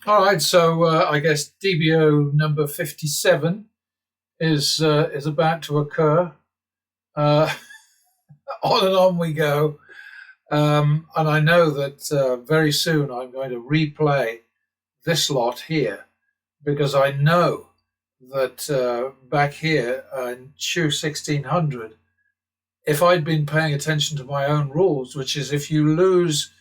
All right, so I guess DBO number 57 is about to occur. Uh, on and on we go. And I know that very soon I'm going to replay this lot here because I know that back here in Shoe 1600, if I'd been paying attention to my own rules, which is if you lose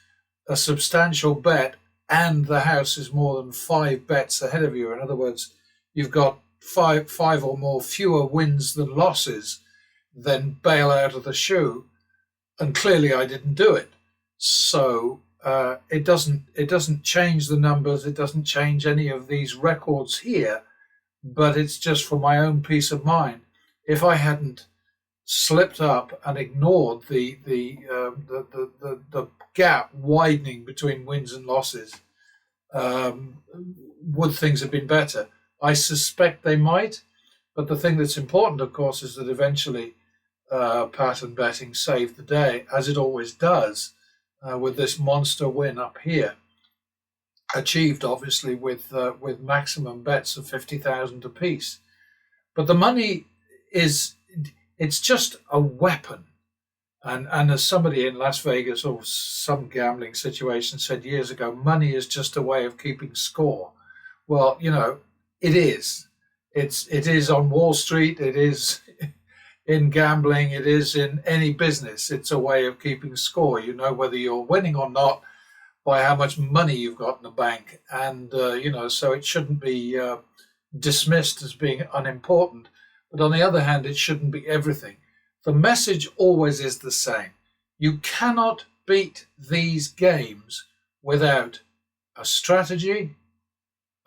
a substantial bet and the house is more than 5 bets ahead of you, in other words, you've got five or more fewer wins than losses, then bail out of the shoe. And clearly I didn't do it. So it doesn't change the numbers. It doesn't change any of these records here, but it's just for my own peace of mind. If I hadn't slipped up and ignored the gap widening between wins and losses, would things have been better? I suspect they might, but the thing that's important, of course, is that eventually pattern betting saved the day, as it always does, with this monster win up here, achieved obviously with maximum bets of 50,000 apiece. But the money it's just a weapon. And as somebody in Las Vegas or some gambling situation said years ago, money is just a way of keeping score. Well, it is. It is on Wall Street. It is in gambling. It is in any business. It's a way of keeping score. You know whether you're winning or not by how much money you've got in the bank. And, so it shouldn't be dismissed as being unimportant. But on the other hand, it shouldn't be everything. The message always is the same. You cannot beat these games without a strategy,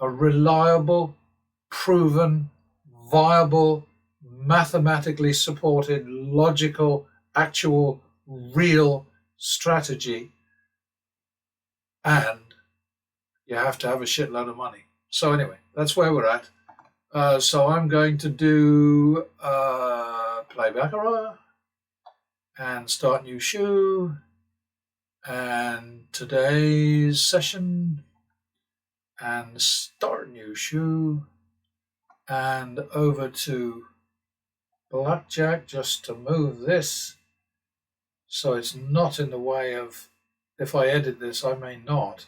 a reliable, proven, viable, mathematically supported, logical, actual, real strategy. And you have to have a shitload of money. So anyway, that's where we're at. So I'm going to do play baccarat and start new shoe, and today's session, and start new shoe, and over to blackjack just to move this so it's not in the way of, if I edit this I may not,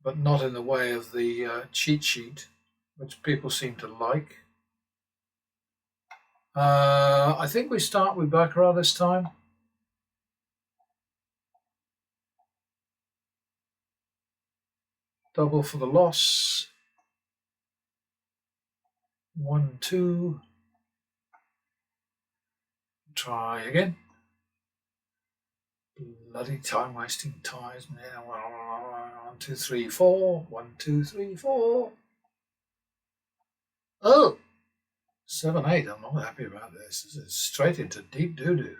but not in the way of the cheat sheet, which people seem to like. I think we start with baccarat this time. Double for the loss. 1, 2. Try again. Bloody time wasting ties. 1, 2, 3, 4. 1, 2, 3, 4. Oh! 7, 8. I'm not happy about this. This is straight into deep doo-doo.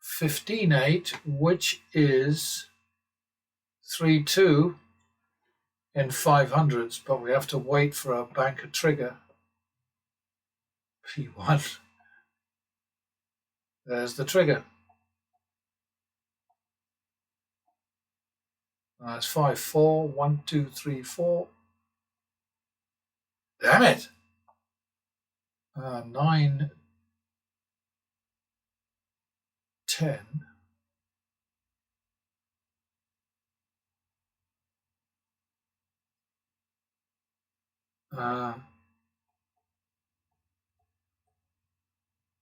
15, 8, which is 3, 2 in 500s, but we have to wait for a banker trigger. P1. There's the trigger. That's 5, 4. 1, 2, 3, 4. Damn it! 9, 10.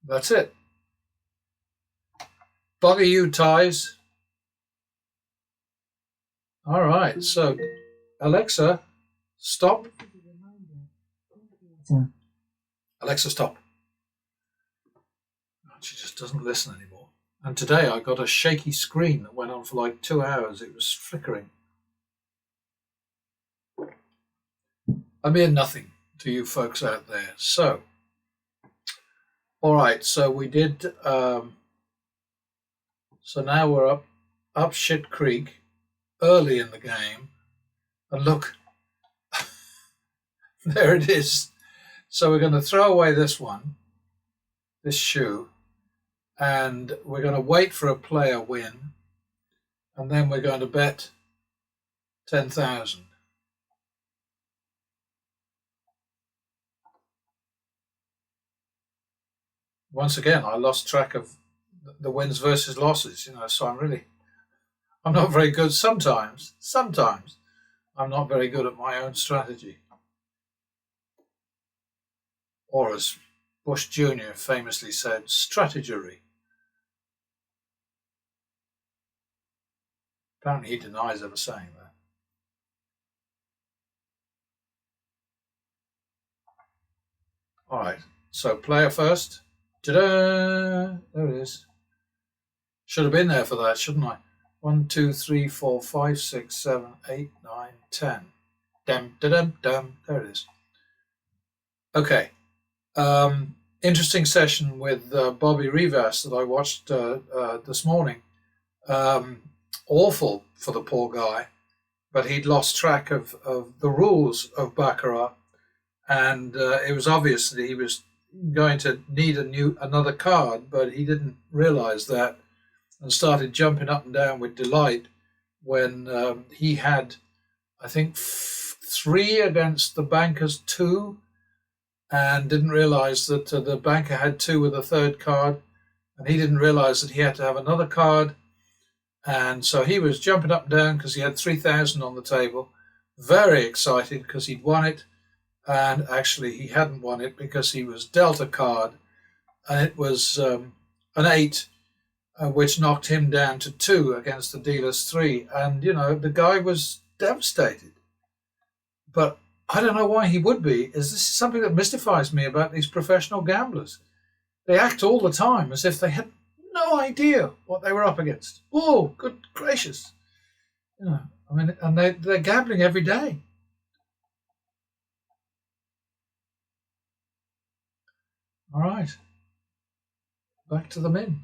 That's it. Bugger you, ties. All right, so Alexa, stop. Alexa, stop. She just doesn't listen anymore. And today I got a shaky screen that went on for like 2 hours. It was flickering. A mere nothing to you folks out there. So, all right, so we did, so now we're up shit creek early in the game. And look, there it is. So we're going to throw away this one, this shoe, and we're going to wait for a player win, and then we're going to bet 10,000. Once again, I lost track of the wins versus losses, so I'm not very good sometimes. Sometimes I'm not very good at my own strategy. Or as Bush Jr. famously said, strategery. Apparently he denies ever saying that. All right, so player first. Ta-da! There it is. Should have been there for that, shouldn't I? 1, 2, 3, 4, 5, 6, 7, 8, 9, 10. Dum, da-dum, dum. There it is. Okay. Interesting session with Bobby Rivas that I watched this morning. Awful for the poor guy, but he'd lost track of the rules of Baccarat, and it was obvious that he was going to need another card, but he didn't realize that and started jumping up and down with delight when he had, I think, 3 against the banker's 2, and didn't realize that the banker had 2 with a third card, and he didn't realize that he had to have another card. And so he was jumping up and down because he had 3,000 on the table, very excited because he'd won it. And actually, he hadn't won it because he was dealt a card, and it was an 8, which knocked him down to 2 against the dealer's 3. And, the guy was devastated. But I don't know why he would be. This is something that mystifies me about these professional gamblers. They act all the time as if they had no idea what they were up against. Oh, good gracious. And they're gambling every day. All right. Back to the min.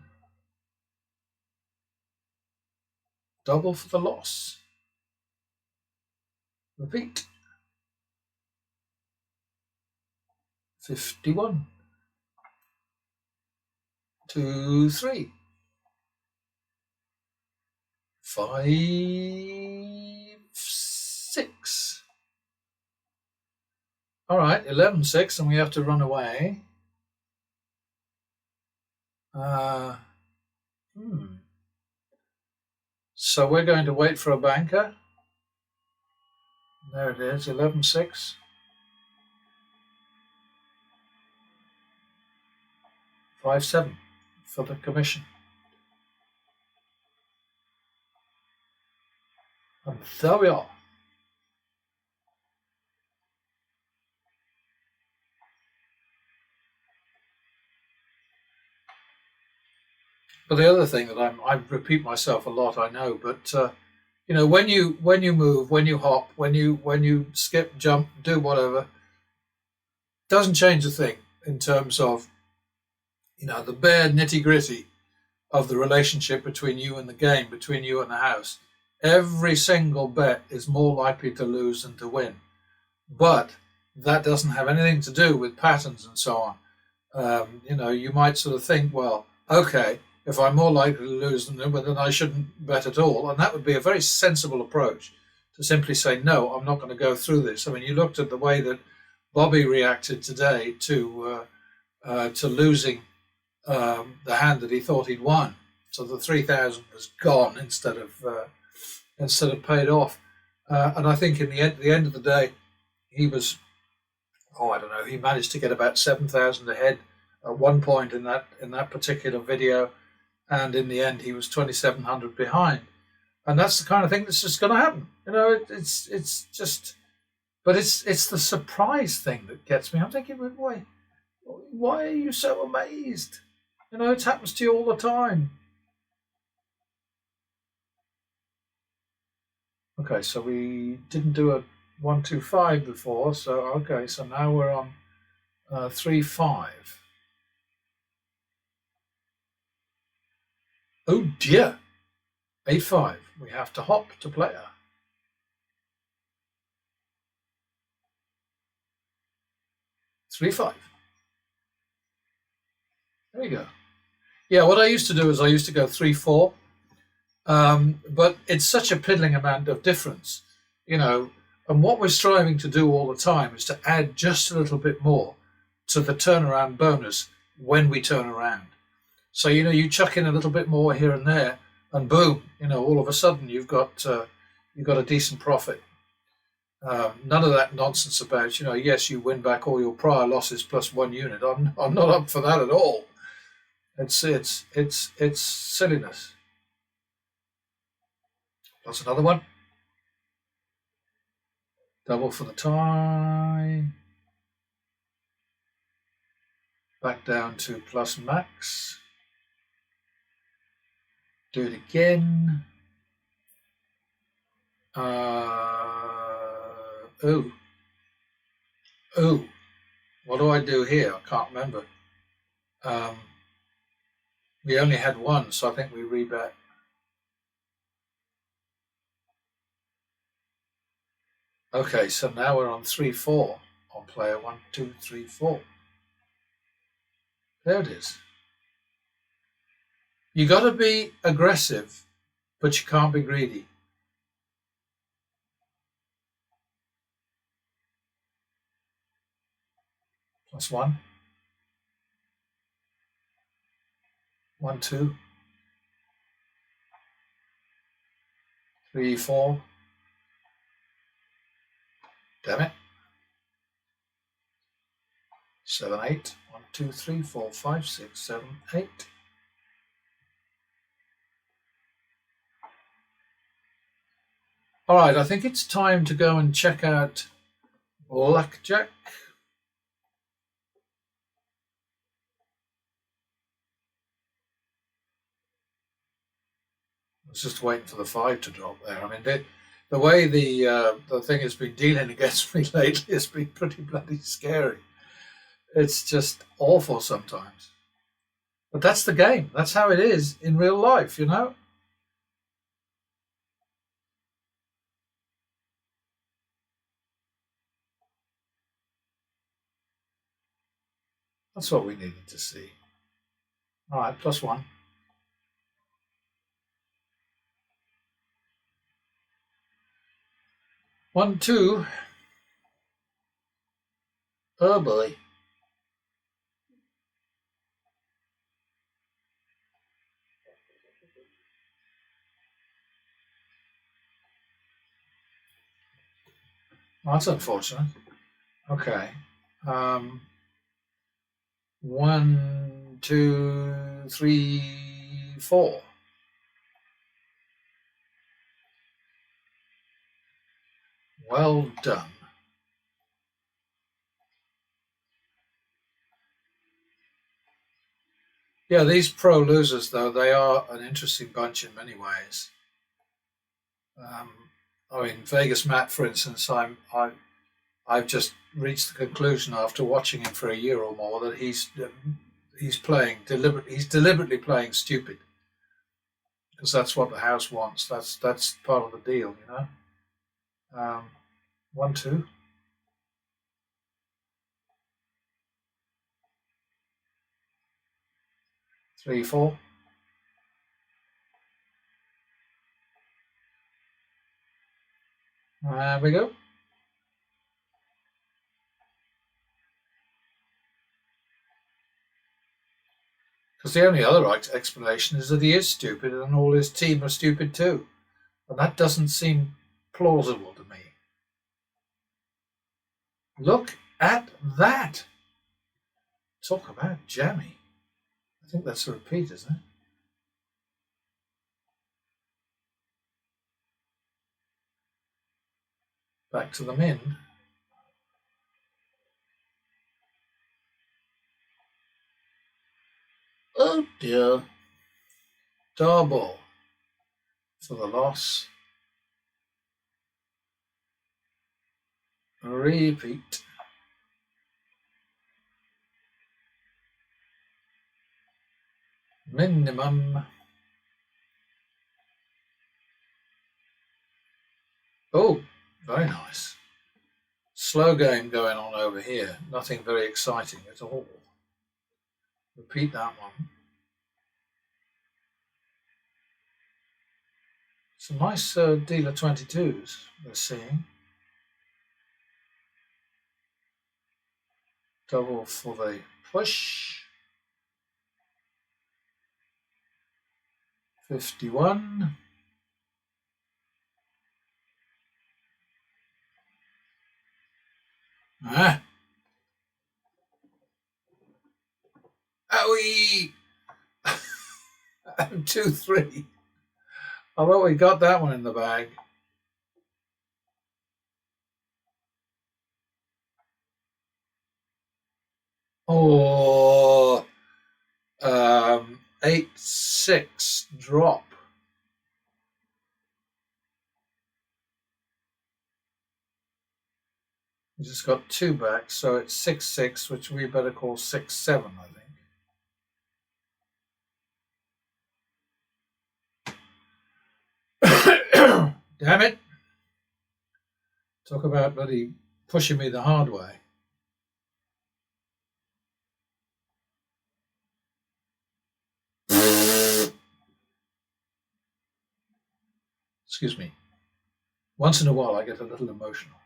Double for the loss. Repeat. 51. 2, 3. 5, 6. All right, 11, 6, and we have to run away. So we're going to wait for a banker. There it is, 11, 6. 5, 7 for the commission. And there we are. But the other thing that I repeat myself a lot, I know, but when you move, when you hop, when you skip, jump, do whatever, doesn't change a thing in terms of the bare nitty gritty of the relationship between you and the game, between you and the house. Every single bet is more likely to lose than to win, but that doesn't have anything to do with patterns and so on. You might sort of think, well, okay, if I'm more likely to lose than win, then I shouldn't bet at all. And that would be a very sensible approach, to simply say, no, I'm not going to go through this. I mean, you looked at the way that Bobby reacted today to losing the hand that he thought he'd won. So the 3,000 was gone instead of paid off. And I think in the end of the day, he was, he managed to get about 7,000 ahead at one point in that particular video, and in the end he was 2,700 behind. And that's the kind of thing that's just going to happen. It's just, but it's the surprise thing that gets me. I'm thinking, why are you so amazed? It happens to you all the time. Okay, so we didn't do a 1, 2, 5 before, so now we're on 3, 5. Oh dear, 8, 5. We have to hop to player. 3, 5. There we go. Yeah, what I used to do is I used to go 3, 4, but it's such a piddling amount of difference you know, and what we're striving to do all the time is to add just a little bit more to the turnaround bonus when we turn around. So, you chuck in a little bit more here and there, and boom, all of a sudden you've got a decent profit. None of that nonsense about, yes, you win back all your prior losses plus 1 unit. I'm not up for that at all. It's silliness. That's another one. Double for the tie. Back down to plus max. Do it again. Oh. What do I do here? I can't remember. We only had one, so I think we rebet. Okay, so now we're on 3-4 on player 1, 2, 3, 4. There it is. You got to be aggressive, but you can't be greedy. Plus 1. 1, 2. 3, 4. Damn it. 7, 8. 1, 2, 3, 4, 5, 6, 7, 8. All right, I think it's time to go and check out Blackjack. I was just waiting for the 5 to drop there. I mean, the way the thing has been dealing against me lately has been pretty bloody scary. It's just awful sometimes. But that's the game. That's how it is in real life, That's what we needed to see. All right, plus 1. 1, 2. Oh boy. Well, that's unfortunate. Okay. 1, 2, 3, 4. Well done. Yeah, these pro losers, though, they are an interesting bunch in many ways. I mean, Vegas Matt, for instance, I've just reached the conclusion after watching him for a year or more that he's playing he's deliberately playing stupid, because that's what the house wants. That's part of the deal, 1, 2. 3, 4. There we go. Because the only other explanation is that he is stupid and all his team are stupid too. And that doesn't seem plausible to me. Look at that. Talk about jammy. I think that's a repeat, isn't it? Back to the min. Oh dear. Double for the loss. Repeat. Minimum. Oh, very nice. Slow game going on over here. Nothing very exciting at all. Repeat that one. Some nice dealer 22s we're seeing. Double for the push. 51. Ah. Owie! 2, 3. Oh, well, we got that one in the bag. Oh, 8, 6 drop. We just got 2 back, so it's 6, 6, which we better call 6, 7, I think. Damn it! Talk about bloody pushing me the hard way. Excuse me. Once in a while I get a little emotional.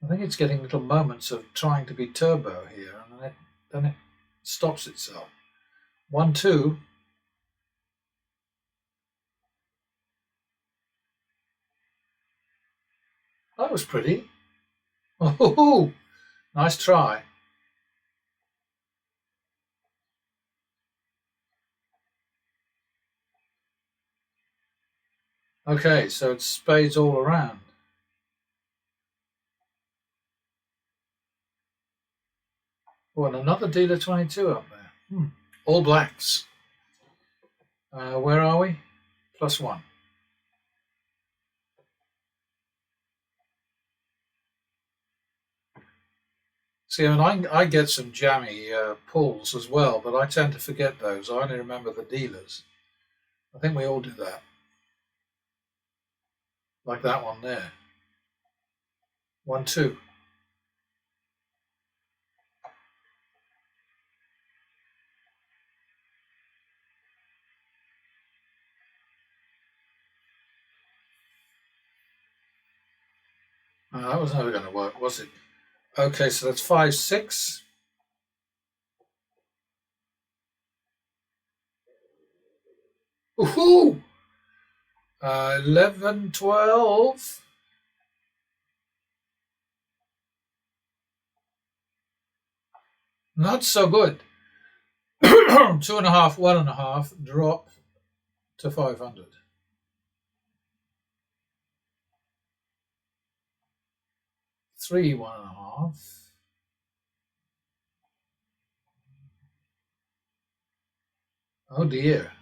I think it's getting little moments of trying to be turbo here, and then it stops itself. 1, 2. That was pretty. Oh, nice try. Okay, so it's spades all around. Oh, and another dealer 22 up there. All blacks. Where are we? +1. See, I mean, I get some jammy pulls as well, but I tend to forget those. I only remember the dealers. I think we all do that. Like that one there. 1, 2. That was never going to work, was it? Okay, so that's 5, 6. Woohoo! 11, 12. Not so good. 2.5, 1.5, drop to 500. 3, 1.5. Oh dear.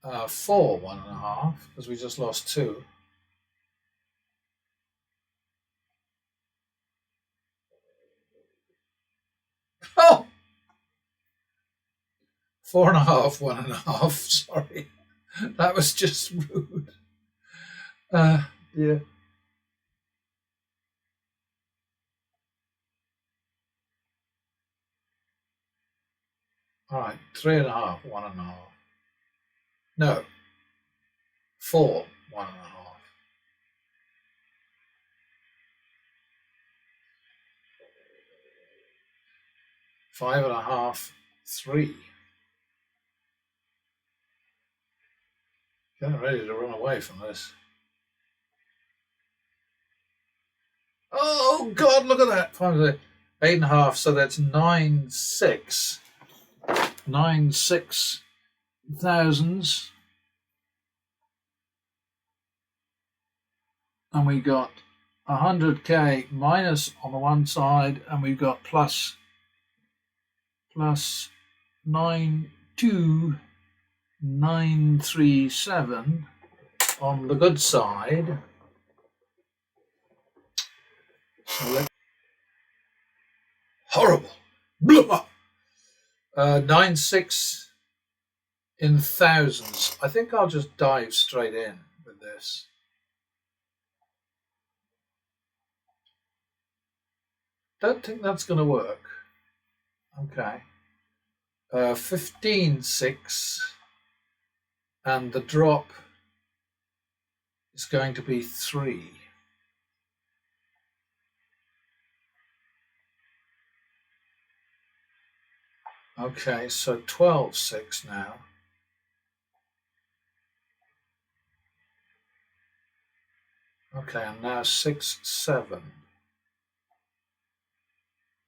4, 1.5, because we just lost 2. Oh! 4.5, 1.5. Sorry. That was just rude. Yeah. All right, 3.5, 1.5. No, 4, 1.5. 5.5, 3. Getting ready to run away from this. Oh God! Look at that. 8.5. So that's 9, 6. 9, 6 thousands. And we got 100k minus on the one side, and we've got plus 92937 on the good side. So horrible. 9, 6 in thousands. I think I'll just dive straight in with this. Don't think that's going to work. Okay. 15.6, and the drop is going to be 3. Okay, so 12.6 now. Okay, and now 6.7.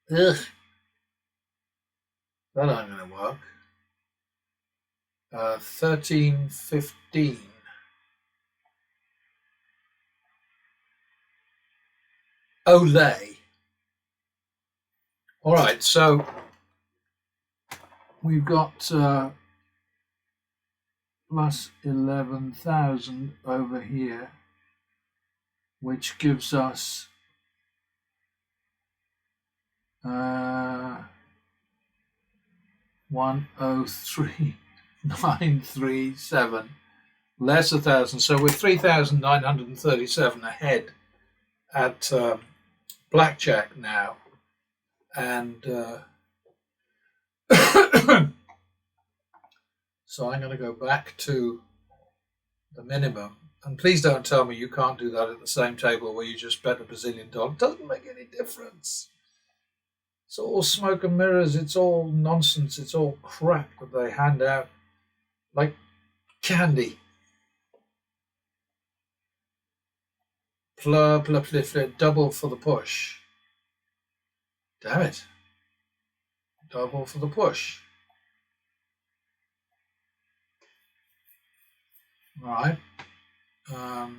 Ugh. That ain't going to work. 13.15. Olay. All right, so we've got plus 11,000 over here, which gives us 103,937, less 1,000. So we're 3,937 ahead at blackjack now, and so I'm going to go back to the minimum. And please don't tell me you can't do that at the same table where you just bet $1 bazillion. It doesn't make any difference. It's all smoke and mirrors. It's all nonsense. It's all crap that they hand out like candy. Double for the push. Damn it. Double for the push. All right. I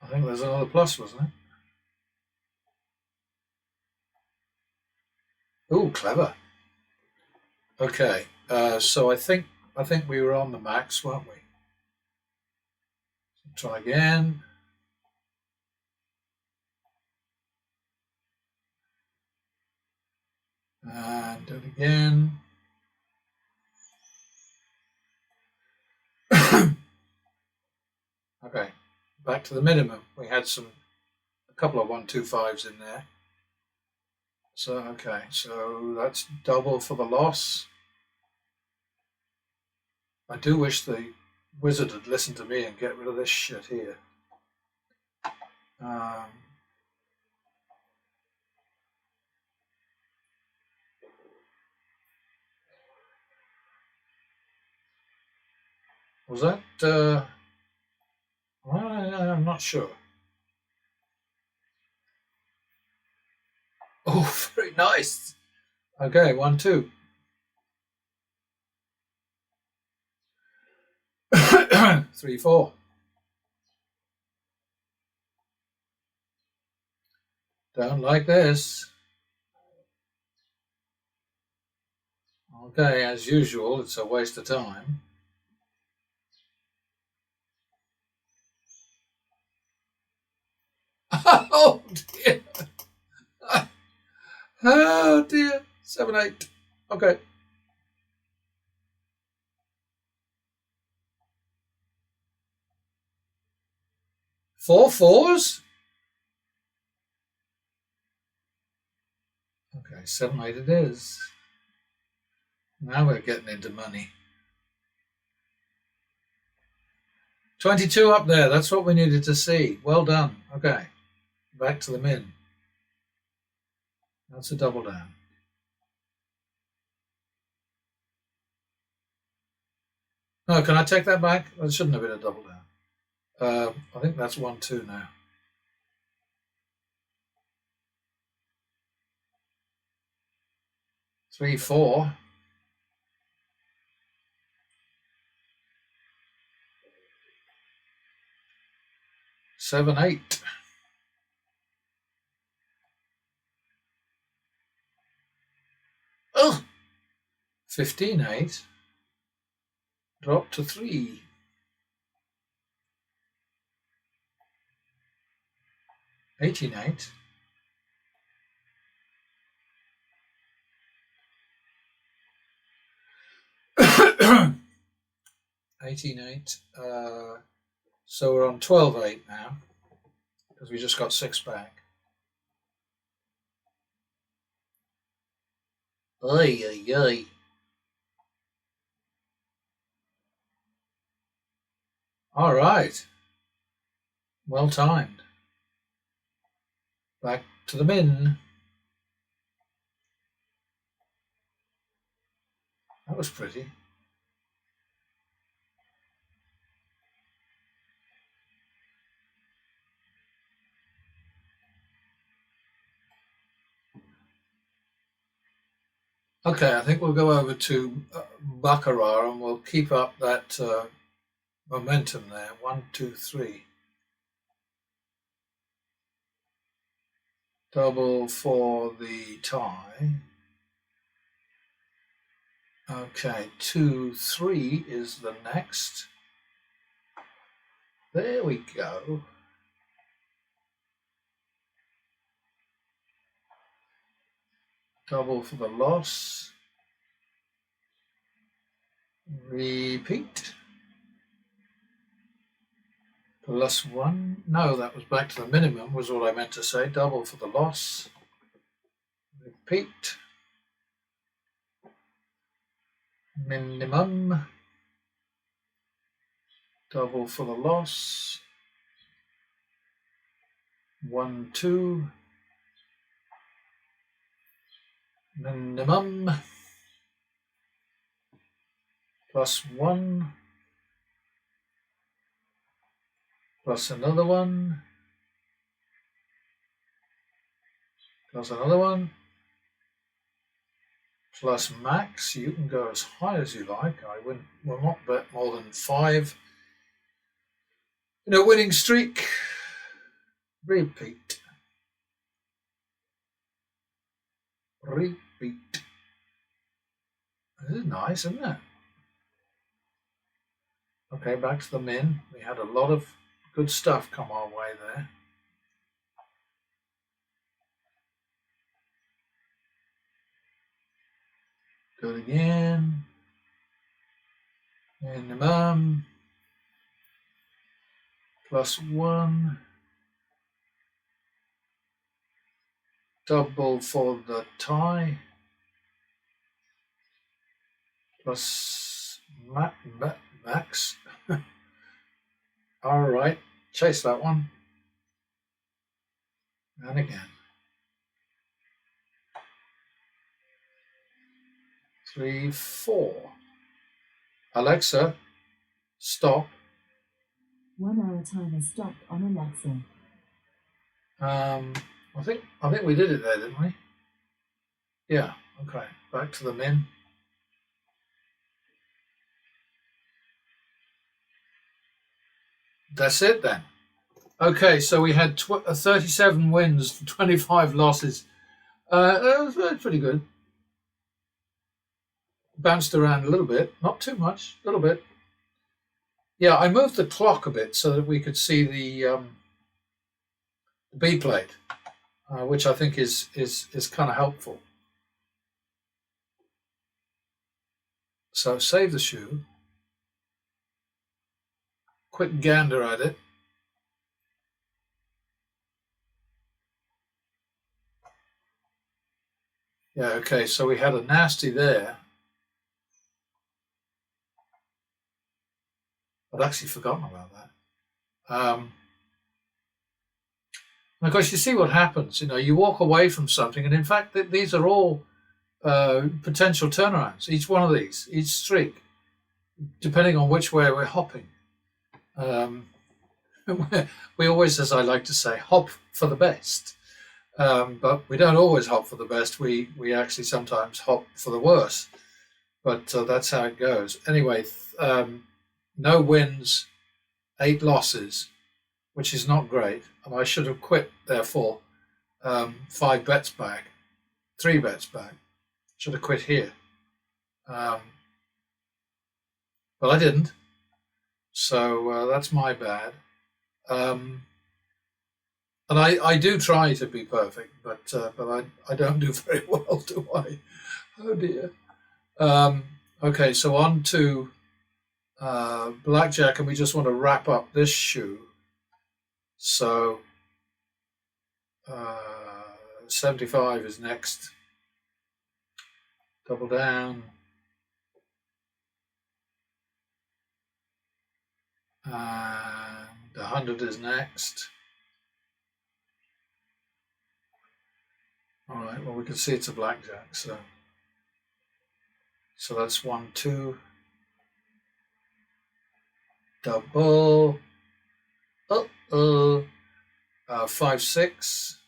think there's another plus, wasn't it? Oh, clever. Okay, so I think we were on the max, weren't we? Try again. And do it again. Okay, back to the minimum. We had a couple of 125s in there. So, okay, so that's double for the loss. I do wish the wizard had listened to me and get rid of this shit here. Was that? I'm not sure. Oh, very nice. Okay, 1, 2. 3, 4. Don't like this. Okay, as usual, it's a waste of time. Oh dear. Oh dear. 7, 8. Okay. Four fours? Okay, 7, 8 it is. Now we're getting into money. 22 up there. That's what we needed to see. Well done. Okay. Back to the min. That's a double down. No, can I take that back? That shouldn't have been a double down. I think that's 1, 2 now. 3, 4. 7, 8. Oh! 15, 8. Drop to 3. 18, 8. 18, 8. So we're on 12, 8 now, because we just got 6 back. Ay, ay, ay. All right. Well timed. Back to the min. That was pretty. Okay, I think we'll go over to Baccarat and we'll keep up that momentum there. 1, 2, 3. Double for the tie. Okay, 2, 3 is the next. There we go. Double for the loss. Repeat. +1. No, that was back to the minimum, was what I meant to say. Double for the loss. Repeat. Minimum. Double for the loss. 1, 2. Minimum. +1. Plus another one. Plus another one. Plus max. You can go as high as you like. I will not bet more than 5 in a winning streak. Repeat. Repeat. This is nice, isn't it? Okay, back to the min. We had a lot of good stuff come our way there. Do it again. Minimum. +1. Double for the tie. Plus max. All right, chase that one. And again. 3, 4. Alexa, stop. 1 hour timer stopped on Alexa. I think we did it there, didn't we? Yeah. Okay. Back to the min. That's it then. Okay, so we had 37 wins for 25 losses. That was pretty good. Bounced around a little bit, not too much, a little bit. Yeah, I moved the clock a bit so that we could see the B plate, which I think is kind of helpful. So save the shoe. Quick gander at it. Yeah, okay, so we had a nasty there. I'd actually forgotten about that. And of course, you see what happens. You walk away from something, and in fact, these are all potential turnarounds. Each one of these, each streak, depending on which way we're hopping. We always, as I like to say, hop for the best. But we don't always hop for the best. We actually sometimes hop for the worst. But that's how it goes. Anyway, no wins, 8 losses, which is not great. And I should have quit, therefore, 5 bets back, 3 bets back. Should have quit here. But I didn't. So that's my bad. And I do try to be perfect, but I don't do very well, do I? Oh dear. Okay, so on to blackjack, and we just want to wrap up this shoe. So 75 is next. Double down. And 100 is next. All right, well, we can see it's a blackjack, so that's 1, 2. Double. 5, 6.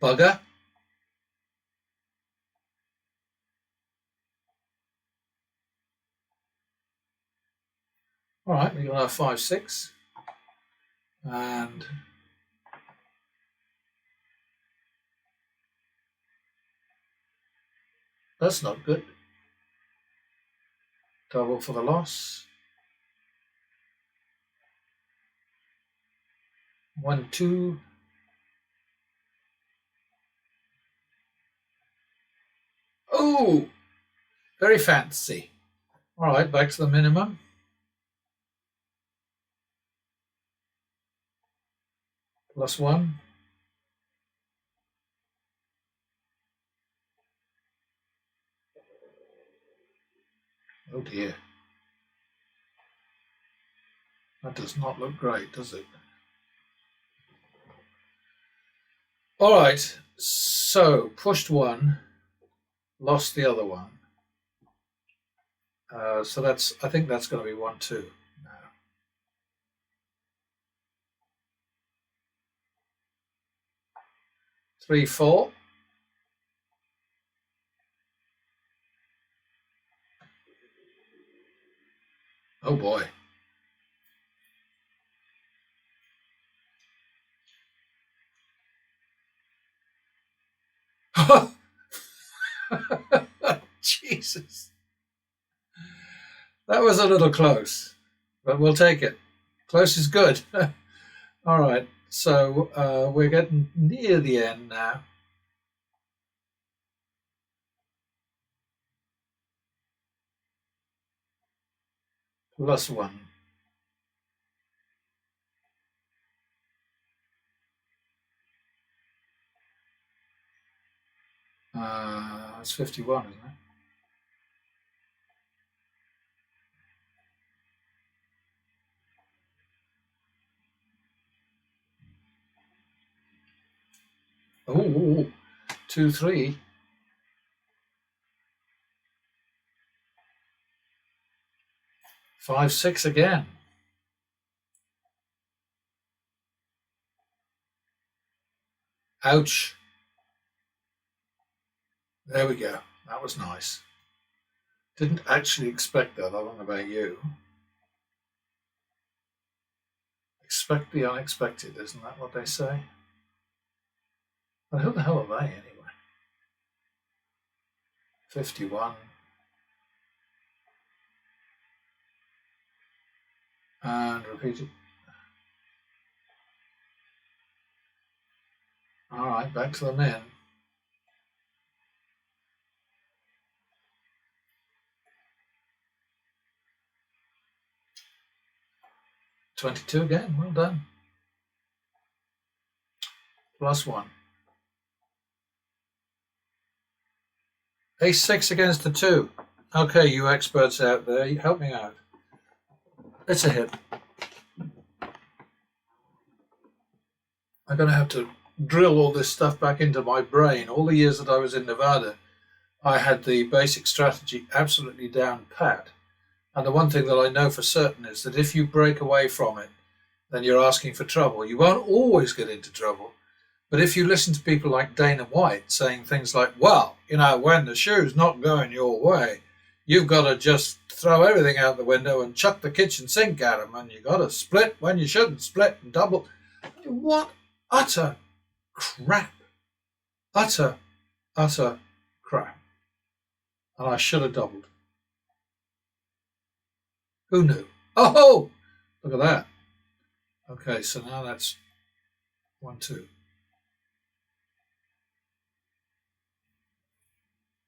Bugger. All right, we got our 5, 6. And that's not good. Double for the loss. 1, 2. Oh, very fancy. All right, back to the minimum. +1. Oh dear. That does not look great, does it? All right, so pushed 1, lost the other one. So I think that's going to be 1, 2 now. 3, 4. Oh boy. Jesus. That was a little close, but we'll take it. Close is good. All right, so we're getting near the end now. +1. It's 51, isn't it? Oh, 2, 3. 5, 6 again. Ouch. There we go. That was nice. Didn't actually expect that. I don't know about you. Expect the unexpected, isn't that what they say? But who the hell are they anyway? 51. And repeat it. All right, back to the men. +22 again. Well done. +1. Ace 6 against the 2. Okay, you experts out there, help me out. It's a hit. I'm going to have to drill all this stuff back into my brain. All the years that I was in Nevada, I had the basic strategy absolutely down pat. And the one thing that I know for certain is that if you break away from it, then you're asking for trouble. You won't always get into trouble. But if you listen to people like Dana White saying things like, well, when the shoe's not going your way, you've got to just throw everything out the window and chuck the kitchen sink at them, and you've got to split when you shouldn't split and double. What utter crap. Utter crap. And I should have doubled. Who knew? Oh, look at that. Okay, so now that's 1, 2.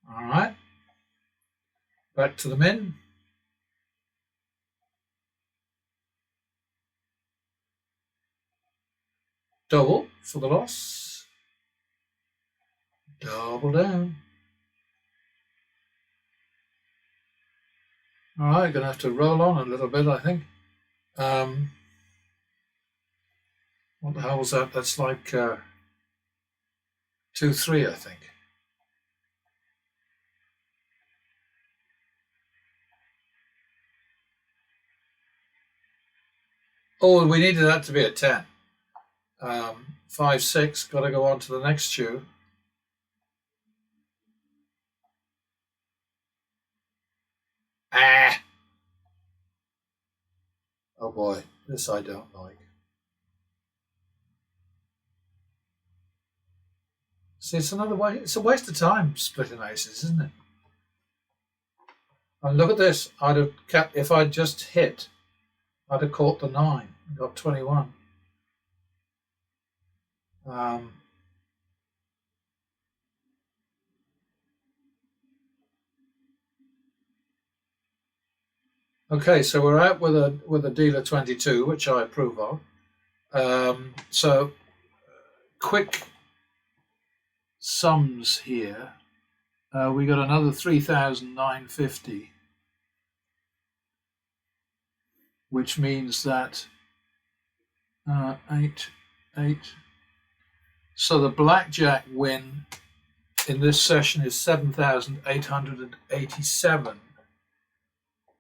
All right. Back to the men. Double for the loss. Double down. All right, going to have to roll on a little bit, I think. What the hell was that? That's like 2-3, I think. Oh, we needed that to be a 10. 5-6, got to go on to the next shoe. Ah! Oh boy, this I don't like. See, it's another way. It's a waste of time splitting aces, isn't it? And look at this. I'd have kept, if I'd just hit, I'd have caught the 9 and got 21. Okay, so we're out with a dealer 22, which I approve of. So quick sums here. We got another 3,950, which means that 8. So the blackjack win in this session is 7,887,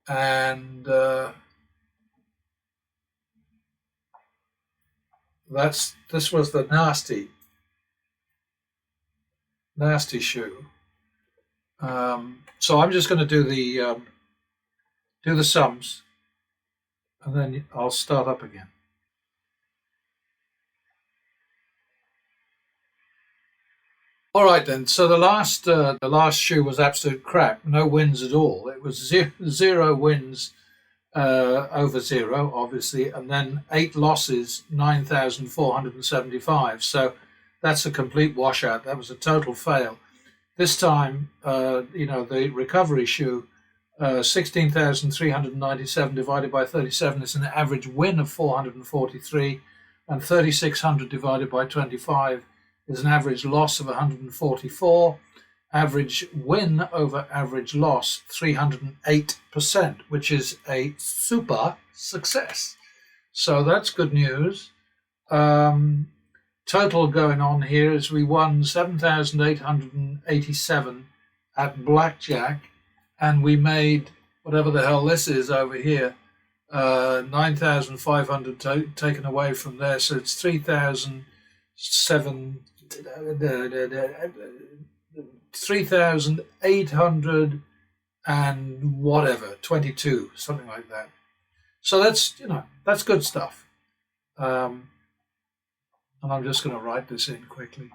and this was the nasty shoe. So I'm just going to do the sums, and then I'll start up again. All right then. So the last shoe was absolute crap. No wins at all. It was zero wins over 0, obviously, and then 8 losses, 9,475. So that's a complete washout. That was a total fail. This time, the recovery shoe, 16,397 divided by 37 is an average win of 443, and 3,600 divided by 25 is an average loss of 144. Average win over average loss, 308%, which is a super success. So that's good news. Total going on here is we won 7,887 at blackjack, and we made whatever the hell this is over here, 9,500 taken away from there. So it's 3,800 and whatever, 22, something like that. So that's good stuff. And I'm just going to write this in quickly.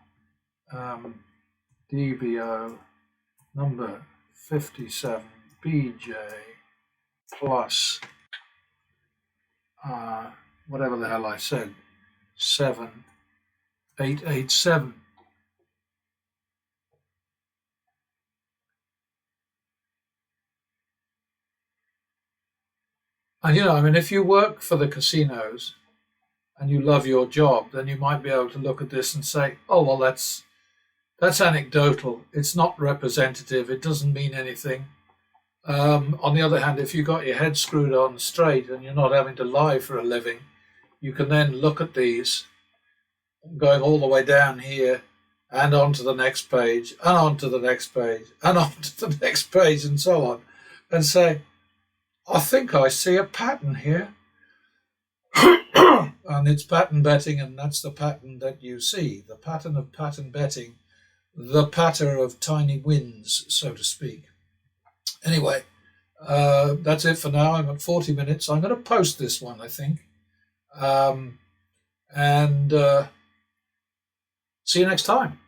DBO number 57 BJ plus whatever the hell I said, 7,887. And if you work for the casinos and you love your job, then you might be able to look at this and say, oh, well, that's anecdotal. It's not representative. It doesn't mean anything. On the other hand, if you got your head screwed on straight and you're not having to lie for a living, you can then look at these going all the way down here and onto the next page and onto the next page and onto the next page and so on, and say, I think I see a pattern here. And it's pattern betting, and that's the pattern that you see, the pattern of pattern betting, the patter of tiny wins, so to speak. Anyway, that's it for now. I'm at 40 minutes. I'm going to post this one, I think. And see you next time.